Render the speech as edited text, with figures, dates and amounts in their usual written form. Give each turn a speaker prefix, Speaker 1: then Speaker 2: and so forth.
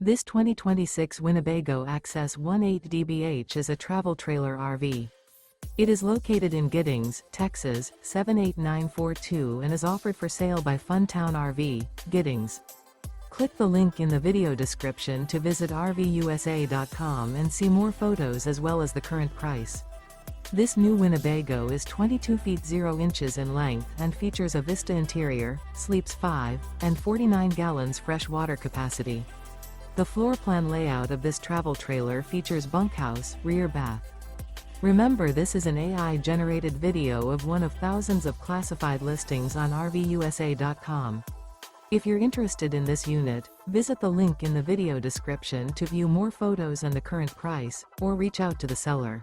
Speaker 1: This 2026 Winnebago Access 18DBH is a travel trailer RV. It is located in Giddings, Texas, 78942 and is offered for sale by Funtown RV, Giddings. Click the link in the video description to visit RVUSA.com and see more photos as well as the current price. This new Winnebago is 22 feet 0 inches in length and features a VISTA interior, sleeps 5, and 49 gallons fresh water capacity. The floor plan layout of this travel trailer features bunkhouse, rear bath. Remember, this is an AI-generated video of one of thousands of classified listings on RVUSA.com. If you're interested in this unit, visit the link in the video description to view more photos and the current price, or reach out to the seller.